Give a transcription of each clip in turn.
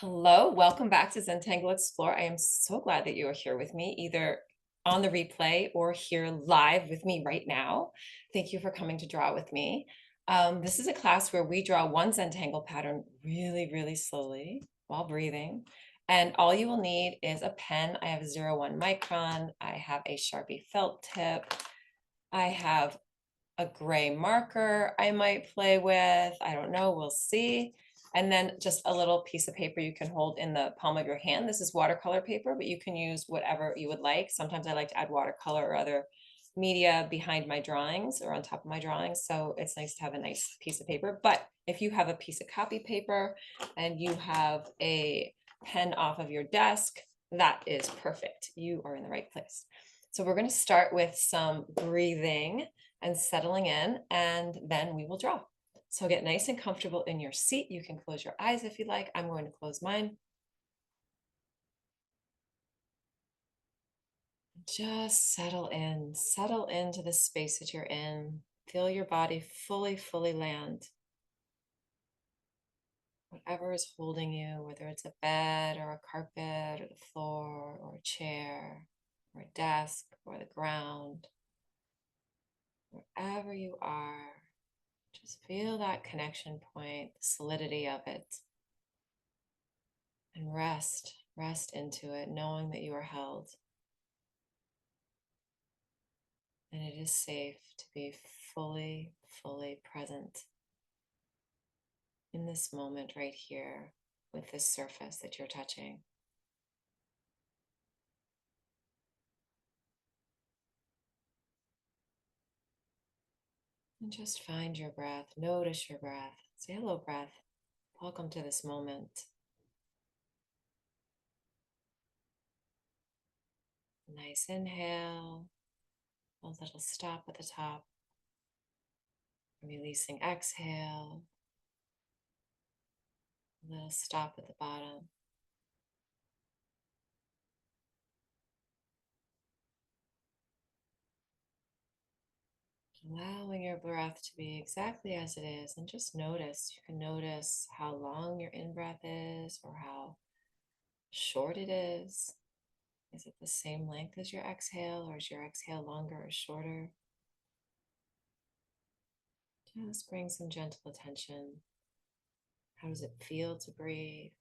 Hello, welcome back to Zentangle Explore. I am so glad that you are here with me, either on the replay or here live with me right now. Thank you for coming to draw with me. This is a class where we draw one Zentangle pattern really, really slowly while breathing. And all you will need is a pen. I have a 01 Micron. I have a Sharpie felt tip. I have a gray marker I might play with. I don't know, we'll see. And then just a little piece of paper you can hold in the palm of your hand. This is watercolor paper, but you can use whatever you would like. Sometimes I like to add watercolor or other media behind my drawings or on top of my drawings. So it's nice to have a nice piece of paper. But if you have a piece of copy paper and you have a pen off of your desk, that is perfect. You are in the right place. So we're going to start with some breathing and settling in, and then we will draw. So get nice and comfortable in your seat. You can close your eyes if you like. I'm going to close mine. Just settle into the space that you're in. Feel your body fully land. Whatever is holding you, whether it's a bed or a carpet or the floor or a chair or a desk or the ground, wherever you are, just feel that connection point, the solidity of it, and rest into it, knowing that you are held. And it is safe to be fully present in this moment right here with this surface that you're touching. And just find your breath, notice your breath. Say hello, breath. Welcome to this moment. Nice inhale, a little stop at the top, releasing exhale, a little stop at the bottom. Allowing your breath to be exactly as it is, and just notice. You can notice how long your in-breath is or how short it is. Is it the same length as your exhale, or is your exhale longer or shorter? Just bring some gentle attention. How does it feel to breathe?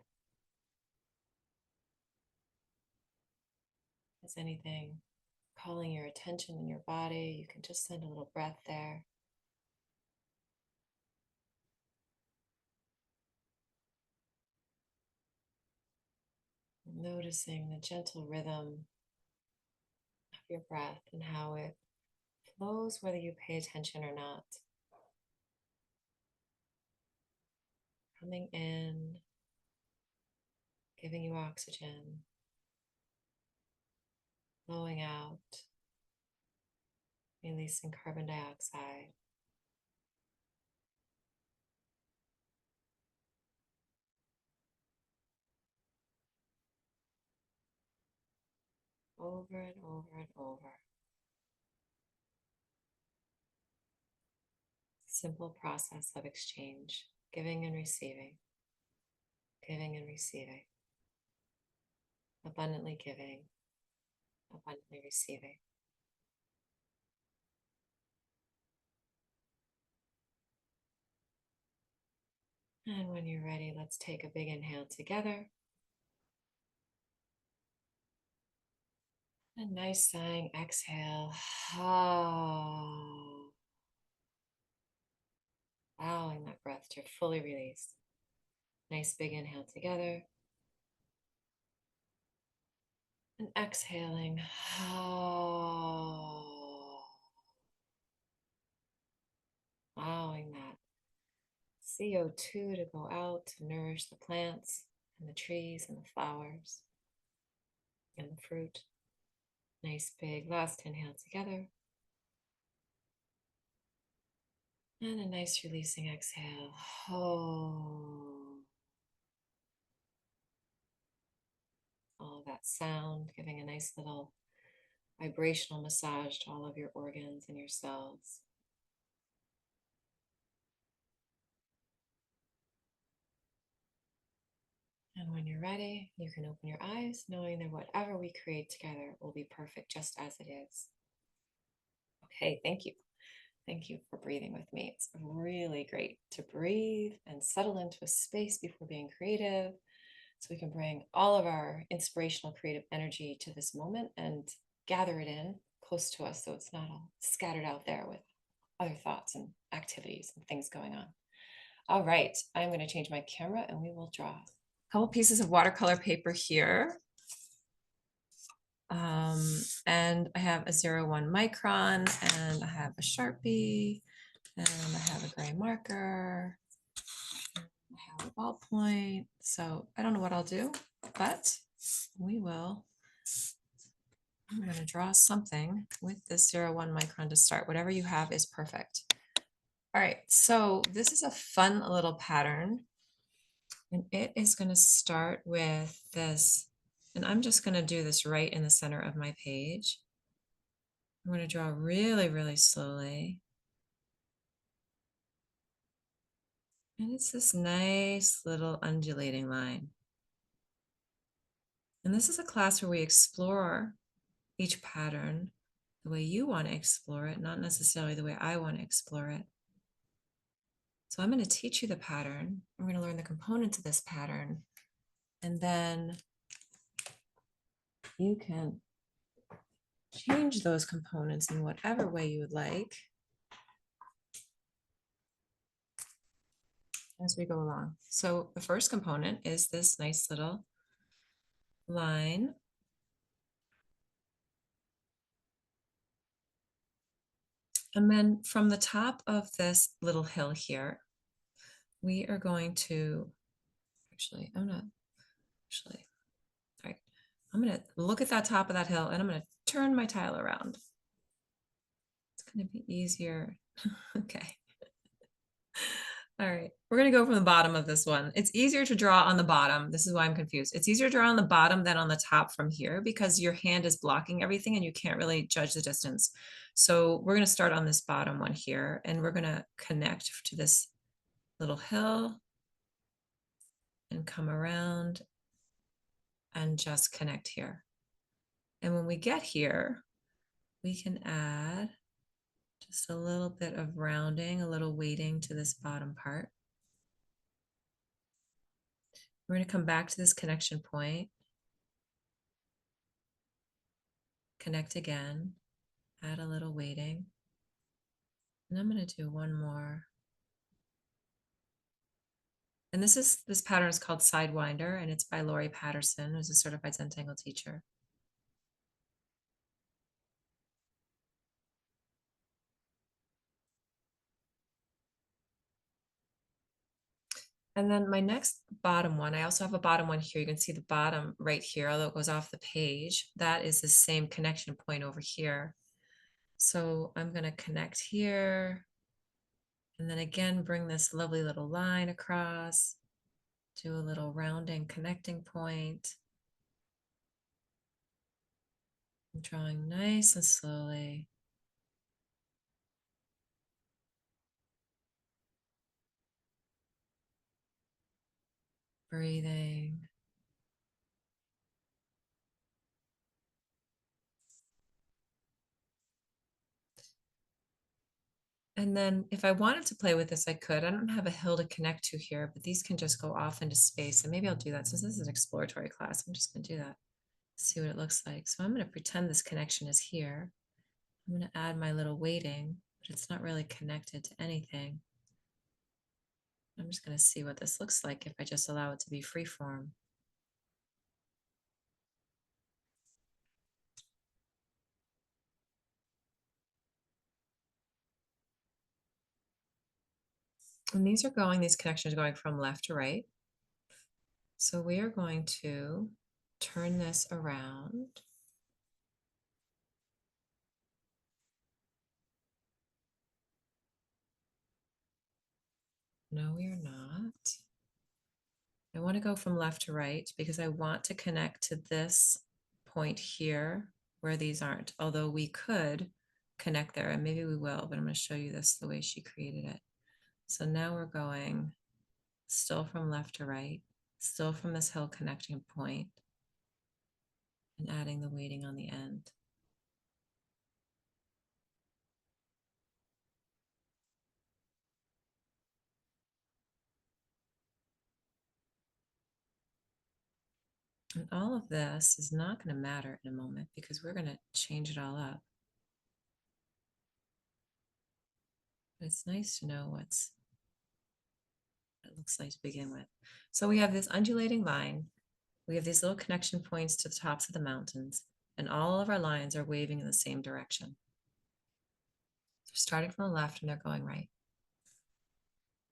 Is anything calling your attention in your body? You can just send a little breath there. Noticing the gentle rhythm of your breath and how it flows, whether you pay attention or not. Coming in, giving you oxygen, flowing out, releasing carbon dioxide. Over and over and over. Simple process of exchange, giving and receiving, giving and receiving, abundantly giving, abundantly receiving. And when you're ready, let's take a big inhale together. A nice sighing exhale. Allowing that breath to fully release. Nice big inhale together. And exhaling. Allowing that CO2 to go out to nourish the plants and the trees and the flowers and the fruit. Nice big last inhale together. And a nice releasing exhale. All of that sound, giving a nice little vibrational massage to all of your organs and your cells. And when you're ready, you can open your eyes, knowing that whatever we create together will be perfect just as it is. Okay, thank you. Thank you for breathing with me. It's really great to breathe and settle into a space before being creative so we can bring all of our inspirational creative energy to this moment and gather it in close to us so it's not all scattered out there with other thoughts and activities and things going on. All right, I'm going to change my camera and we will draw. A couple pieces of watercolor paper here. And I have a 01 Micron, and I have a Sharpie, and I have a gray marker. I have a ballpoint. So I don't know what I'll do, but we will. I'm going to draw something with this 01 Micron to start. Whatever you have is perfect. All right, so this is a fun little pattern, and it is going to start with this, and I'm just going to do this right in the center of my page. I'm going to draw really, really slowly. And it's this nice little undulating line. And this is a class where we explore each pattern the way you want to explore it, not necessarily the way I want to explore it. So I'm going to teach you the pattern. We're going to learn the components of this pattern. And then you can change those components in whatever way you would like as we go along. So the first component is this nice little line. And then from the top of this little hill here, we are going to, all right, I'm going to look at that top of that hill and I'm going to turn my tile around. It's going to be easier. Okay. All right, we're going to go from the bottom of this one. It's easier to draw on the bottom. This is why I'm confused. It's easier to draw on the bottom than on the top from here because your hand is blocking everything and you can't really judge the distance. So we're going to start on this bottom one here and we're going to connect to this little hill and come around and just connect here. And when we get here, we can add just a little bit of rounding, a little weighting to this bottom part. We're going to come back to this connection point, connect again, add a little weighting, and I'm going to do one more. And this pattern is called Sidewinder, and it's by Laurie Patterson, who's a certified Zentangle teacher. And then my next bottom one, I also have a bottom one here. You can see the bottom right here, although it goes off the page. That is the same connection point over here. So I'm going to connect here. And then again, bring this lovely little line across, do a little rounding connecting point. I'm drawing nice and slowly. Breathing. And then if I wanted to play with this, I could. I don't have a hill to connect to here, but these can just go off into space. And maybe I'll do that since this is an exploratory class. I'm just going to do that, see what it looks like. So I'm going to pretend this connection is here. I'm going to add my little weighting, but it's not really connected to anything. I'm just going to see what this looks like if I just allow it to be free form. And these connections are going from left to right. So we are going to turn this around. No, we are not. I want to go from left to right because I want to connect to this point here where these aren't, although we could connect there and maybe we will, but I'm going to show you this the way she created it. So now we're going still from left to right, still from this hill connecting point, and adding the weighting on the end. And all of this is not going to matter in a moment because we're going to change it all up. But it's nice to know what it looks like to begin with. So we have this undulating line. We have these little connection points to the tops of the mountains, and all of our lines are waving in the same direction. They're starting from the left and they're going right.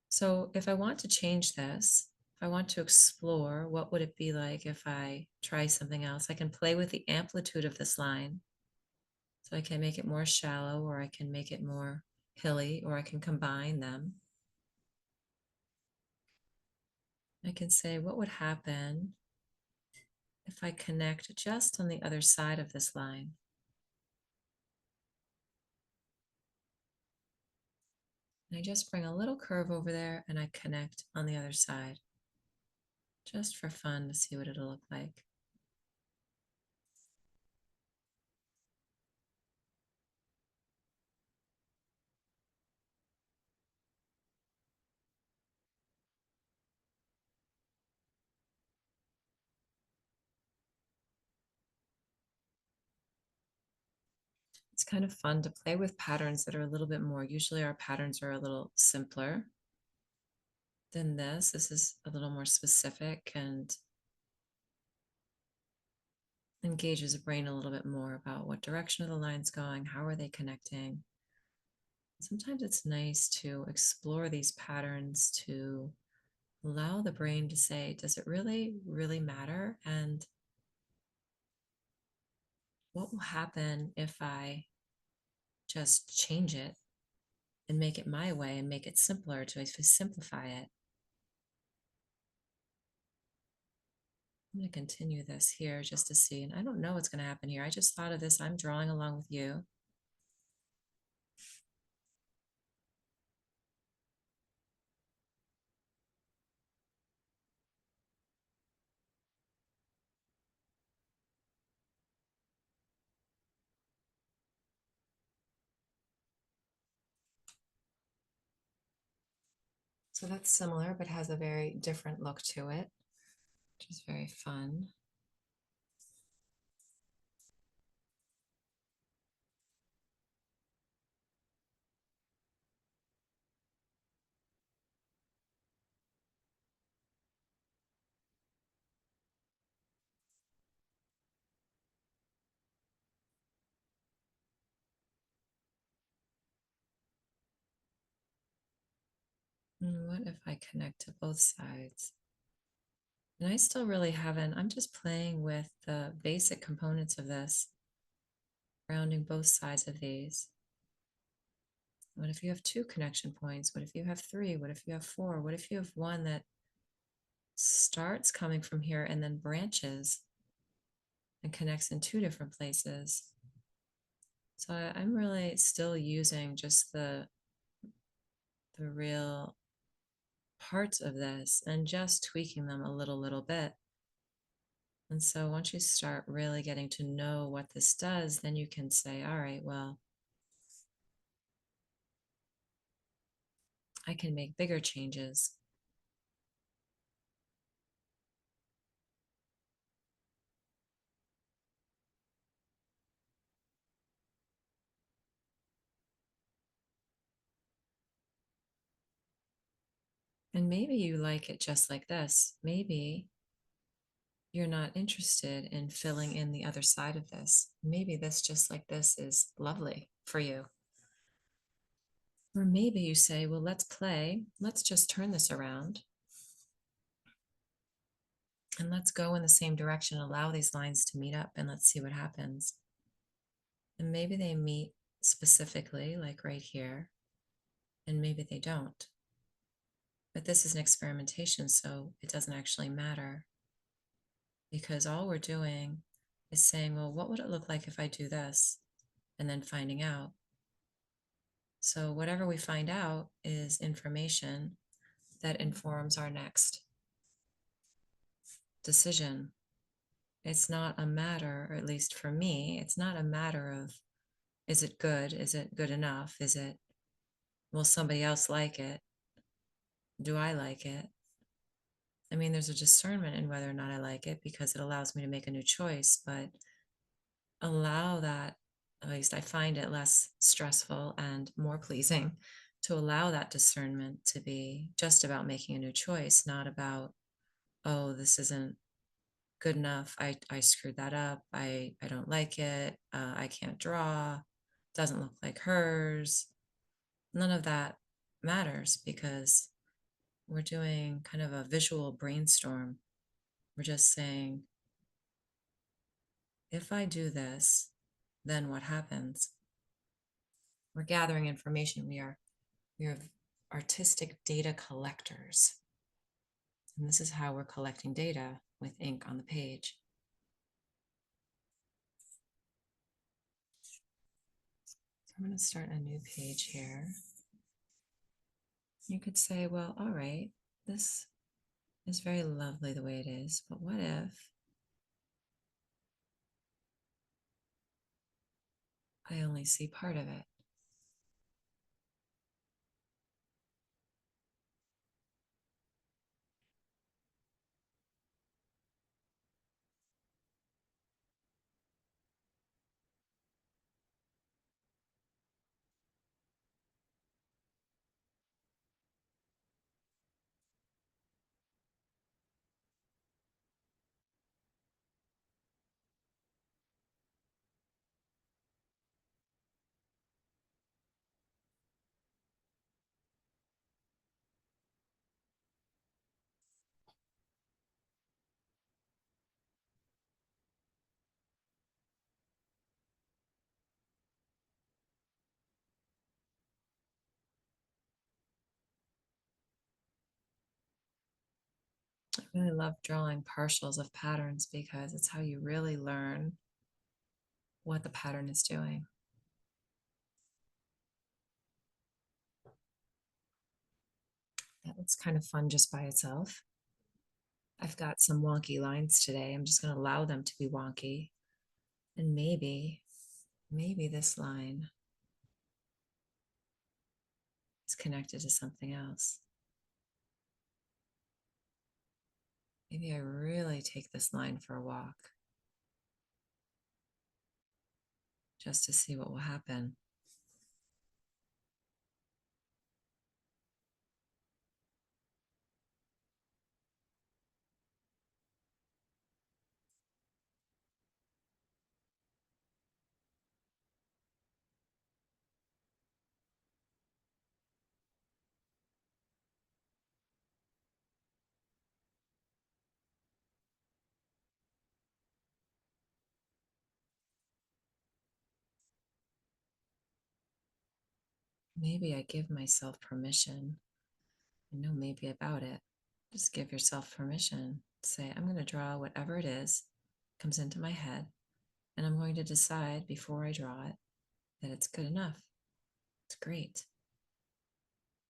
So if I want to change this, if I want to explore, what would it be like if I try something else? I can play with the amplitude of this line. So I can make it more shallow, or I can make it more hilly, or I can combine them. I can say, what would happen if I connect just on the other side of this line? And I just bring a little curve over there and I connect on the other side, just for fun to see what it'll look like. It's kind of fun to play with patterns that are a little bit more. Usually our patterns are a little simpler than this. This is a little more specific and engages the brain a little bit more about what direction are the lines going, how are they connecting. Sometimes it's nice to explore these patterns to allow the brain to say, does it really, really matter? And what will happen if I just change it and make it my way and make it simpler to simplify it? I'm going to continue this here just to see. And I don't know what's going to happen here. I just thought of this. I'm drawing along with you. So that's similar, but has a very different look to it, which is very fun. And what if I connect to both sides? And I still really haven't, I'm just playing with the basic components of this, rounding both sides of these. What if you have 2 connection points? What if you have 3? What if you have 4? What if you have one that starts coming from here and then branches and connects in 2 different places? So I'm really still using just the real parts of this and just tweaking them a little bit. And so once you start really getting to know what this does, then you can say, all right, well, I can make bigger changes. And maybe you like it just like this. Maybe you're not interested in filling in the other side of this. Maybe this just like this is lovely for you. Or maybe you say, well, let's play. Let's just turn this around. And let's go in the same direction, allow these lines to meet up, and let's see what happens. And maybe they meet specifically, like right here, and maybe they don't. But this is an experimentation, so it doesn't actually matter, because all we're doing is saying, well, what would it look like if I do this? And then finding out. So whatever we find out is information that informs our next. decision. It's not a matter, or at least for me, it's not a matter of, is it good? Is it good enough? Will somebody else like it? Do I like it? I mean, there's a discernment in whether or not I like it because it allows me to make a new choice, but allow that, at least I find it less stressful and more pleasing to allow that discernment to be just about making a new choice, not about, oh, this isn't good enough. I screwed that up. I don't like it. I can't draw. Doesn't look like hers. None of that matters because we're doing kind of a visual brainstorm. We're just saying, if I do this, then what happens? We're gathering information. We are artistic data collectors. And this is how we're collecting data with ink on the page. So I'm going to start a new page here. You could say, well, all right, this is very lovely the way it is, but what if I only see part of it? I really love drawing partials of patterns because it's how you really learn what the pattern is doing. That looks kind of fun just by itself. I've got some wonky lines today. I'm just going to allow them to be wonky. And maybe this line is connected to something else. Maybe I really take this line for a walk just to see what will happen. Maybe I give myself permission. I know maybe about it. Just give yourself permission. Say, I'm going to draw whatever it is comes into my head, and I'm going to decide before I draw it that it's good enough. It's great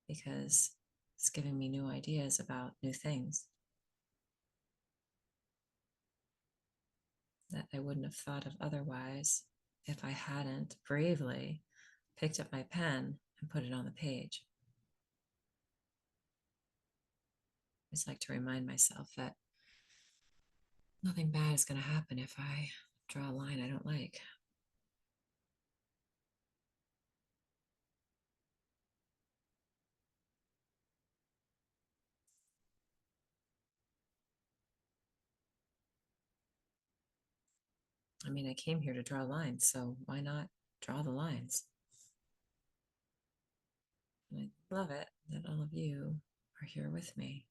because it's giving me new ideas about new things that I wouldn't have thought of otherwise if I hadn't bravely picked up my pen and put it on the page. I just like to remind myself that nothing bad is going to happen if I draw a line I don't like. I mean, I came here to draw lines, so why not draw the lines? And I love it that all of you are here with me.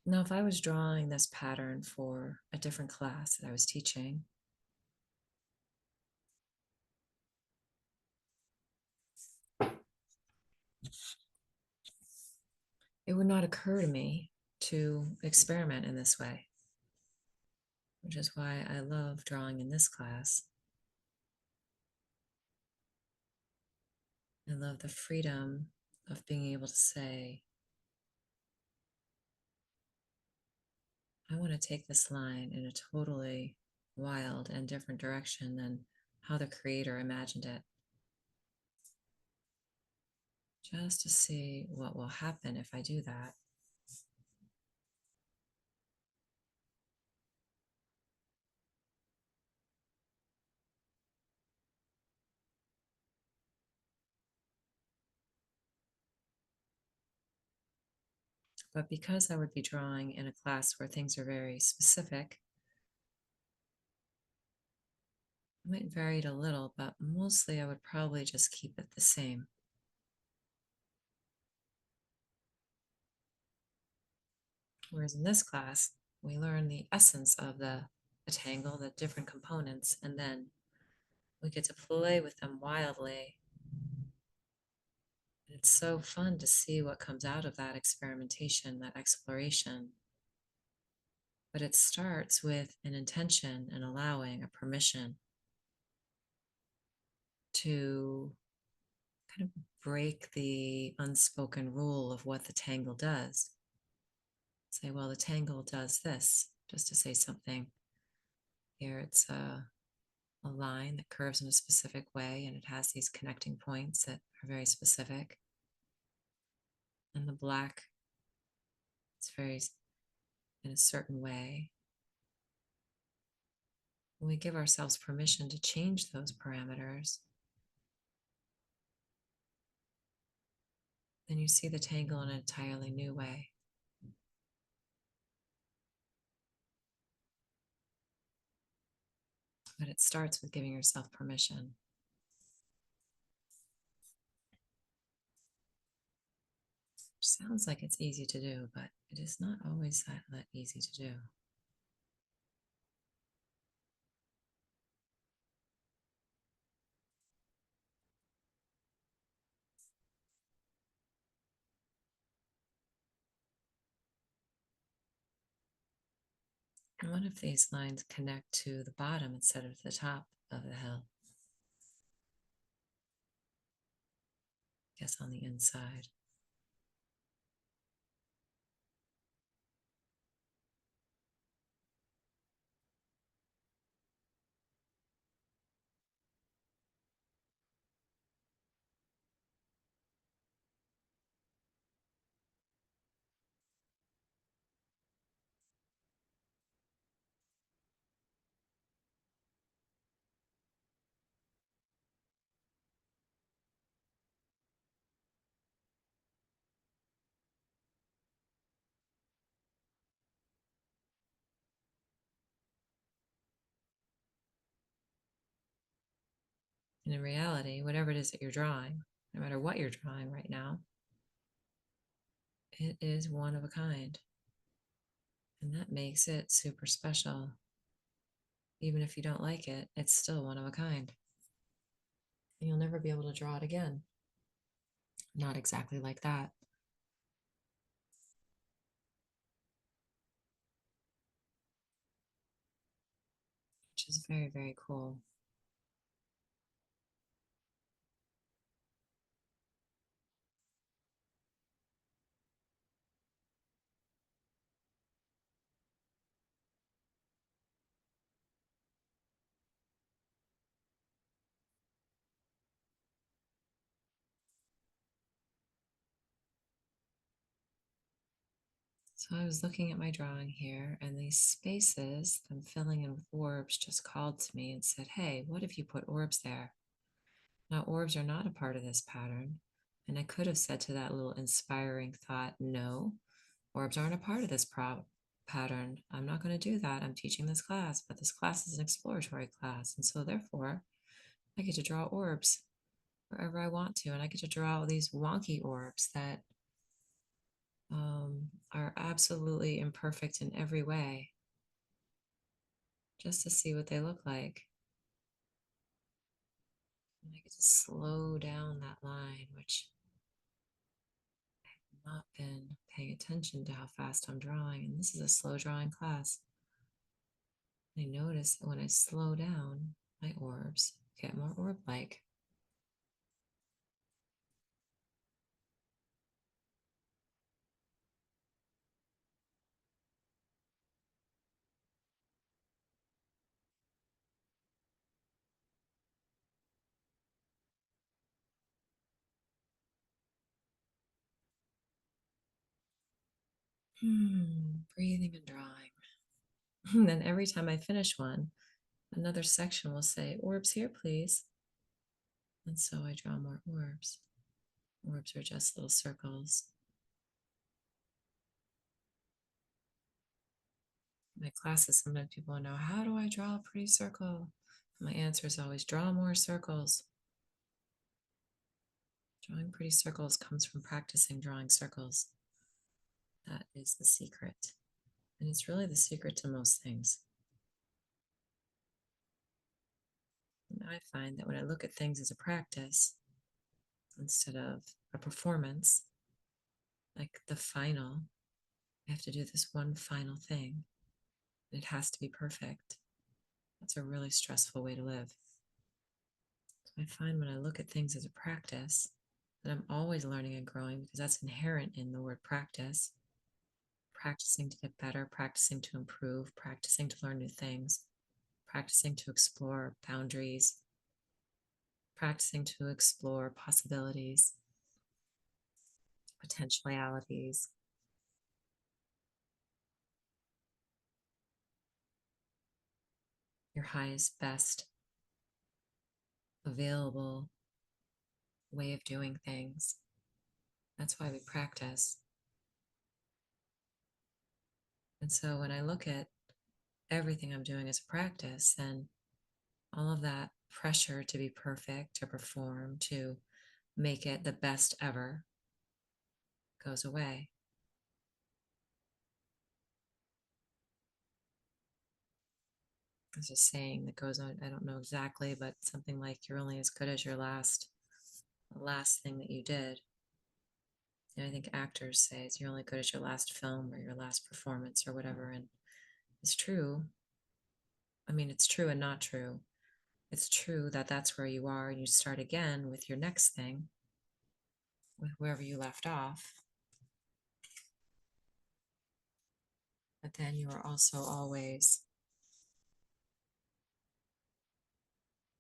Now, if I was drawing this pattern for a different class that I was teaching, it would not occur to me to experiment in this way. which is why I love drawing in this class. I love the freedom of being able to say, I want to take this line in a totally wild and different direction than how the creator imagined it, just to see what will happen if I do that. But because I would be drawing in a class where things are very specific, I might vary it a little, but mostly I would probably just keep it the same. Whereas in this class, we learn the essence of the tangle, the different components, and then we get to play with them wildly. And it's so fun to see what comes out of that experimentation, that exploration. But it starts with an intention and allowing a permission to kind of break the unspoken rule of what the tangle does. Say, well, the tangle does this, just to say something. Here it's a line that curves in a specific way and it has these connecting points that are very specific. And the black, it's very in a certain way. When we give ourselves permission to change those parameters, then you see the tangle in an entirely new way. But it starts with giving yourself permission. Sounds like it's easy to do, but it is not always that easy to do. And what if these lines connect to the bottom instead of the top of the hill? I guess on the inside. And in reality, whatever it is that you're drawing, no matter what you're drawing right now, it is one of a kind. And that makes it super special. Even if you don't like it, it's still one of a kind. And you'll never be able to draw it again. Not exactly like that. Which is very, very cool. So I was looking at my drawing here, and these spaces I'm filling in with orbs just called to me and said, hey, what if you put orbs there? Now, orbs are not a part of this pattern. And I could have said to that little inspiring thought, no, orbs aren't a part of this pattern. I'm not going to do that. I'm teaching this class, but this class is an exploratory class. And so therefore, I get to draw orbs wherever I want to. And I get to draw these wonky orbs that are absolutely imperfect in every way, just to see what they look like. And I get to slow down that line, which I've not been paying attention to how fast I'm drawing. And this is a slow drawing class. I notice that when I slow down, my orbs get more orb-like. Breathing and drawing. And then every time I finish one, another section will say, orbs here, please. And so I draw more orbs. Orbs are just little circles. In my classes, sometimes people know, how do I draw a pretty circle? And my answer is always draw more circles. Drawing pretty circles comes from practicing drawing circles. That is the secret. And it's really the secret to most things. And I find that when I look at things as a practice instead of a performance, like the final, I have to do this one final thing. It has to be perfect. That's a really stressful way to live. So I find when I look at things as a practice, that I'm always learning and growing because that's inherent in the word practice. Practicing to get better, practicing to improve, practicing to learn new things, practicing to explore boundaries, practicing to explore possibilities, potentialities. Your highest, best available way of doing things. That's why we practice. And so when I look at everything I'm doing as a practice, then all of that pressure to be perfect, to perform, to make it the best ever goes away. There's a saying that goes on, I don't know exactly, but something like you're only as good as your last thing that you did. And I think actors say it's you're only good as your last film or your last performance or whatever. And it's true. I mean, it's true and not true. It's true that that's where you are and you start again with your next thing, with wherever you left off. But then you are also always,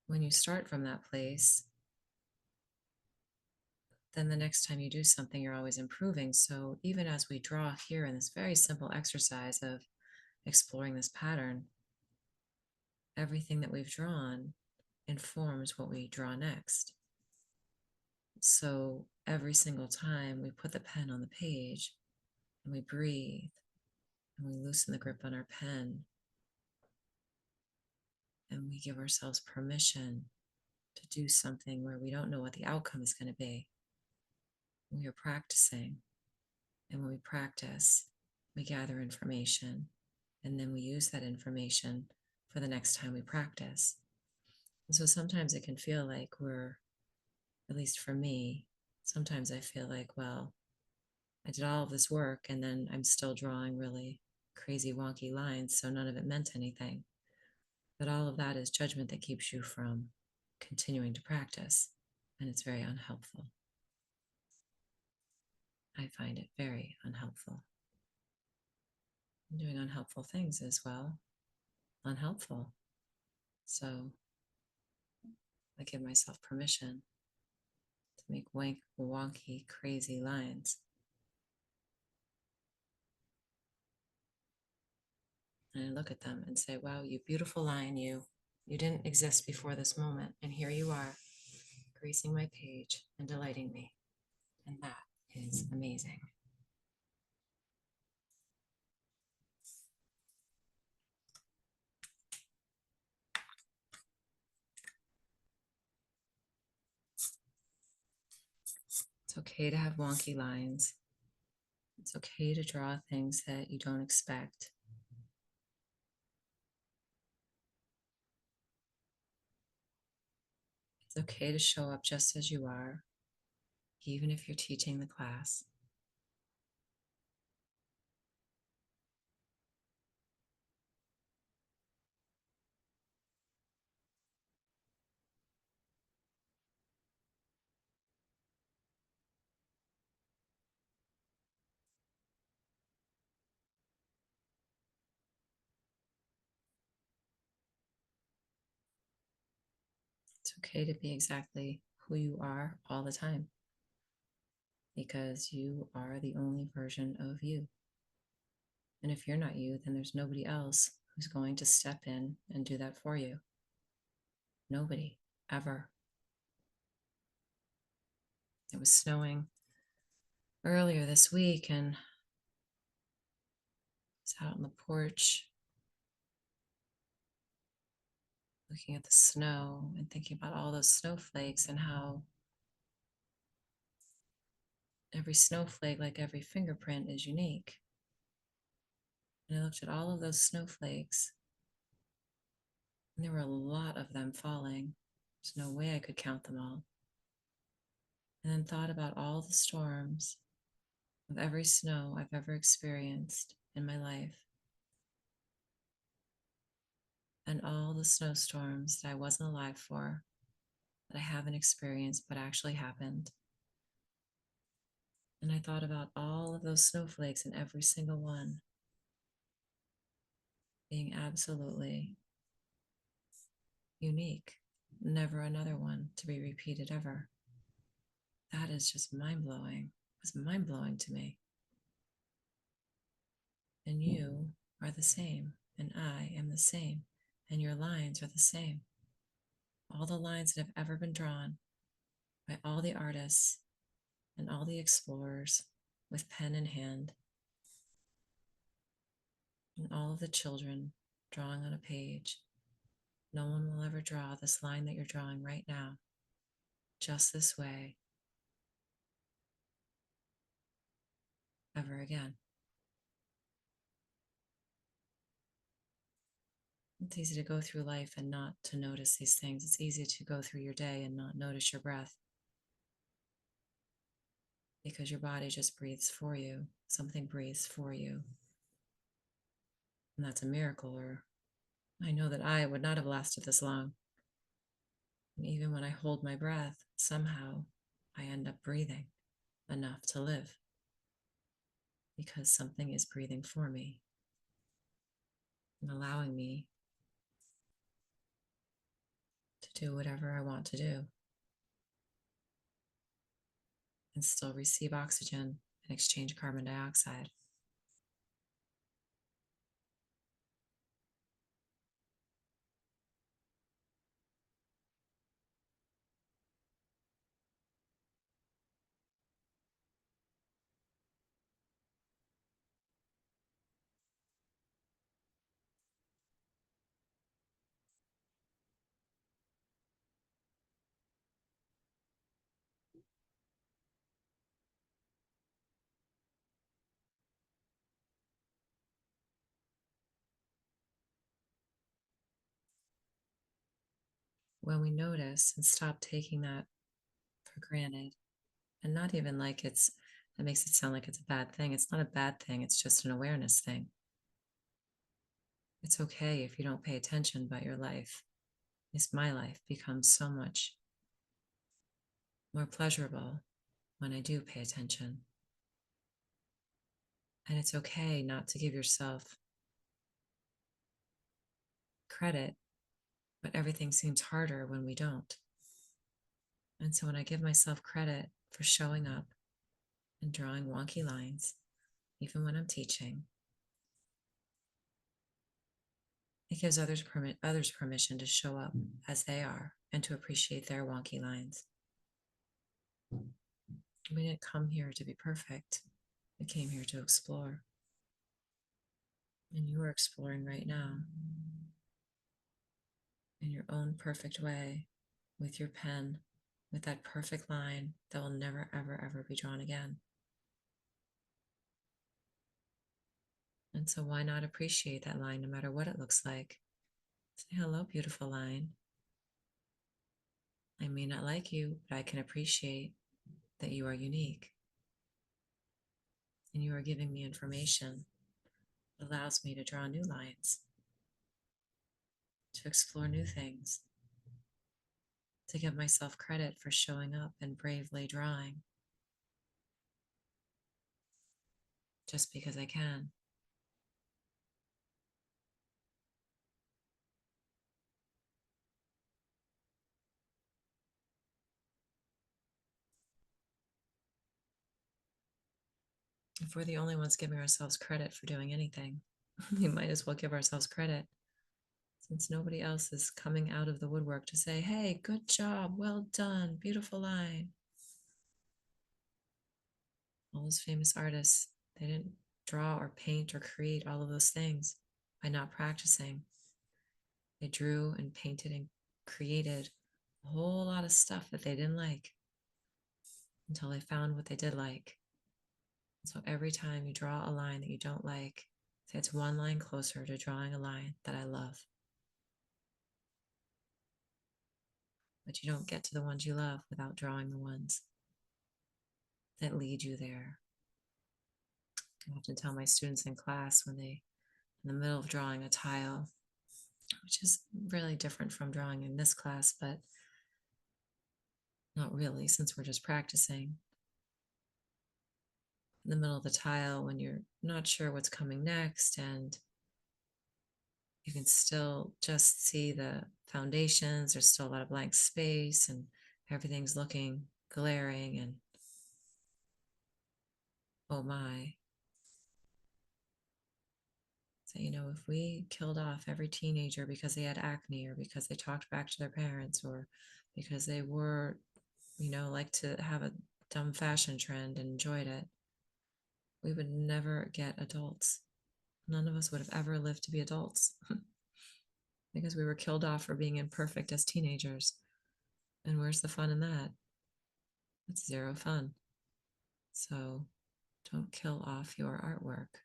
when you start from that place, then the next time you do something, you're always improving. So even as we draw here in this very simple exercise of exploring this pattern, everything that we've drawn informs what we draw next. So every single time we put the pen on the page and we breathe and we loosen the grip on our pen and we give ourselves permission to do something where we don't know what the outcome is going to be. We are practicing. And when we practice, we gather information and then we use that information for the next time we practice. And so sometimes it can feel like we're, at least for me, sometimes I feel like, well, I did all of this work and then I'm still drawing really crazy, wonky lines, so none of it meant anything. But all of that is judgment that keeps you from continuing to practice, and it's very unhelpful. I find it very unhelpful. Doing unhelpful things as well, unhelpful. So I give myself permission to make wonky, crazy lines. And I look at them and say, wow, you beautiful line, you didn't exist before this moment. And here you are, gracing my page and delighting me. And that is amazing. It's okay to have wonky lines. It's okay to draw things that you don't expect. It's okay to show up just as you are, even if you're teaching the class. okay to be exactly who you are all the time because you are the only version of you. And if you're not you, then there's nobody else who's going to step in and do that for you. Nobody, ever. It was snowing earlier this week, and I was out on the porch looking at the snow and thinking about all those snowflakes and how every snowflake, like every fingerprint, is unique. And I looked at all of those snowflakes, and there were a lot of them falling. There's no way I could count them all. And then thought about all the storms of every snow I've ever experienced in my life, and all the snowstorms that I wasn't alive for, that I haven't experienced but actually happened. And I thought about all of those snowflakes and every single one being absolutely unique, never another one to be repeated ever. That is just mind blowing. It was mind blowing to me. And you are the same, and I am the same, and your lines are the same. All the lines that have ever been drawn by all the artists and all the explorers with pen in hand, and all of the children drawing on a page. No one will ever draw this line that you're drawing right now, just this way, ever again. It's easy to go through life and not to notice these things. It's easy to go through your day and not notice your breath because your body just breathes for you. Something breathes for you. And that's a miracle, or I know that I would not have lasted this long. And even when I hold my breath, somehow I end up breathing enough to live because something is breathing for me and allowing me to do whatever I want to do and still receive oxygen and exchange carbon dioxide. When we notice and stop taking that for granted, and not even like that makes it sound like it's a bad thing. It's not a bad thing, it's just an awareness thing. It's okay if you don't pay attention, but your life, at least my life, becomes so much more pleasurable when I do pay attention. And it's okay not to give yourself credit, but everything seems harder when we don't. And so when I give myself credit for showing up and drawing wonky lines, even when I'm teaching, it gives others permission to show up as they are and to appreciate their wonky lines. We didn't come here to be perfect. We came here to explore. And you are exploring right now in your own perfect way with your pen, with that perfect line that will never, ever, ever be drawn again. And so why not appreciate that line no matter what it looks like? Say, hello, beautiful line. I may not like you, but I can appreciate that you are unique. And you are giving me information that allows me to draw new lines, to explore new things, to give myself credit for showing up and bravely drawing just because I can. If we're the only ones giving ourselves credit for doing anything, we might as well give ourselves credit since nobody else is coming out of the woodwork to say, hey, good job, well done, beautiful line. All those famous artists, they didn't draw or paint or create all of those things by not practicing. They drew and painted and created a whole lot of stuff that they didn't like until they found what they did like. So every time you draw a line that you don't like, say it's one line closer to drawing a line that I love. But you don't get to the ones you love without drawing the ones that lead you there. I often tell my students in class when they, in the middle of drawing a tile, which is really different from drawing in this class, but not really since we're just practicing. In the middle of the tile, when you're not sure what's coming next and you can still just see the foundations, there's still a lot of blank space and everything's looking glaring and oh my. So, if we killed off every teenager because they had acne or because they talked back to their parents or because they were, like to have a dumb fashion trend and enjoyed it, we would never get adults. None of us would have ever lived to be adults because we were killed off for being imperfect as teenagers. And where's the fun in that? It's zero fun. So don't kill off your artwork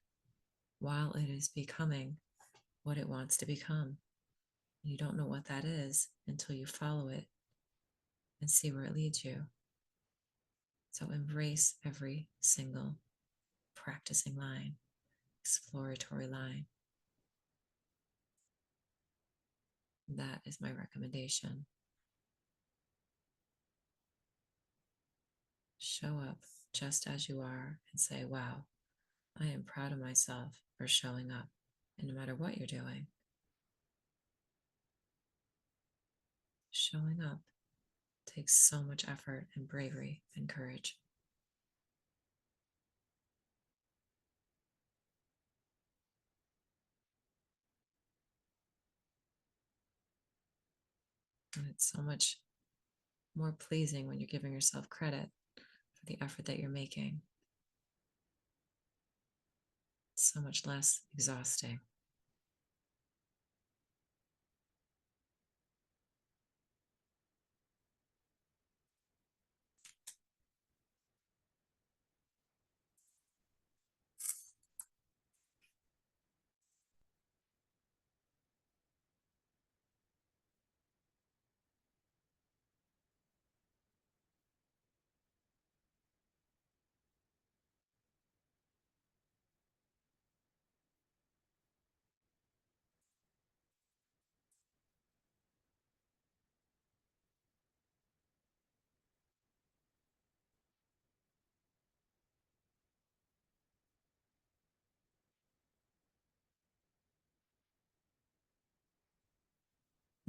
while it is becoming what it wants to become. You don't know what that is until you follow it and see where it leads you. So embrace every single practicing line, exploratory line. That is my recommendation. Show up just as you are and say, wow, I am proud of myself for showing up. And no matter what you're doing, showing up takes so much effort and bravery and courage. And it's so much more pleasing when you're giving yourself credit for the effort that you're making. It's so much less exhausting.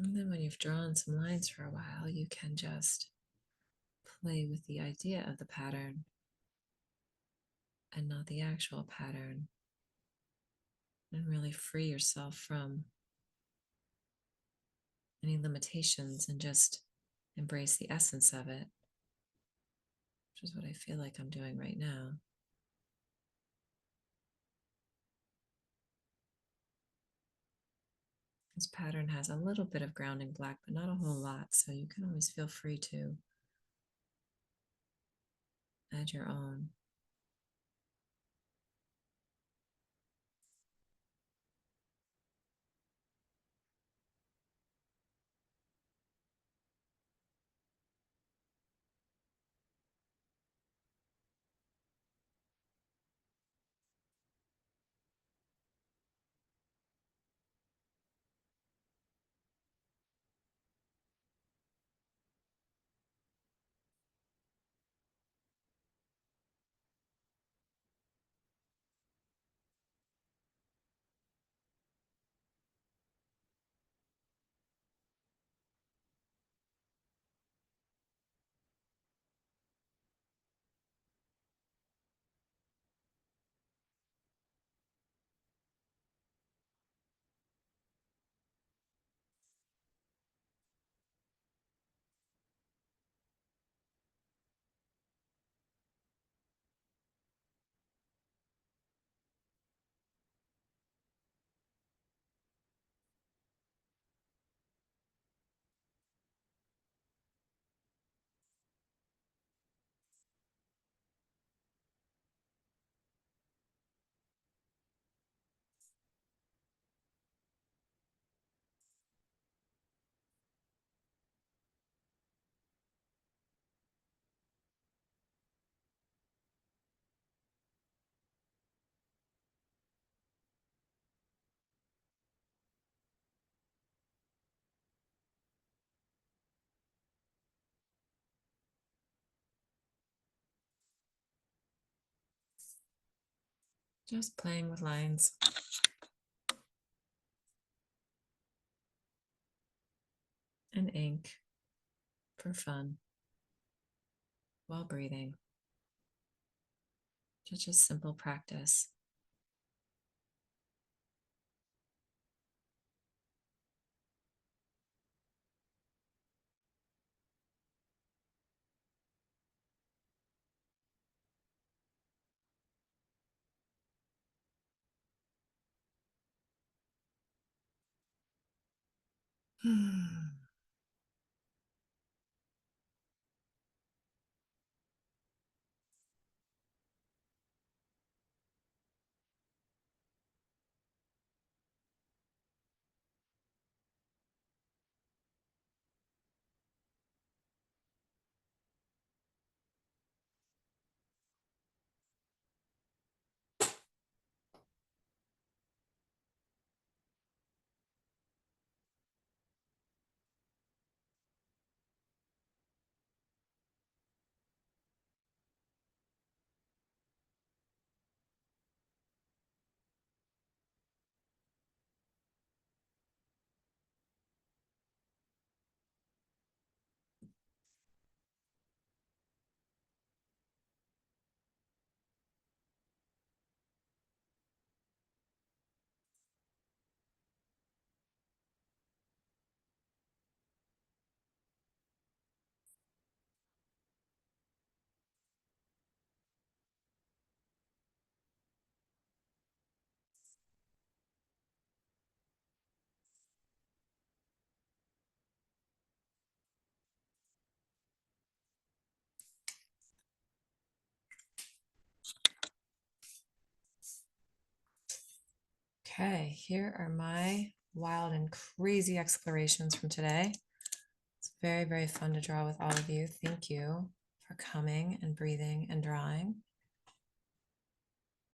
And then when you've drawn some lines for a while, you can just play with the idea of the pattern and not the actual pattern and really free yourself from any limitations and just embrace the essence of it, which is what I feel like I'm doing right now. This pattern has a little bit of grounding black, but not a whole lot, so you can always feel free to add your own. Just playing with lines. And ink for fun while breathing. Just a simple practice. Okay, here are my wild and crazy explorations from today. It's very, very fun to draw with all of you. Thank you for coming and breathing and drawing.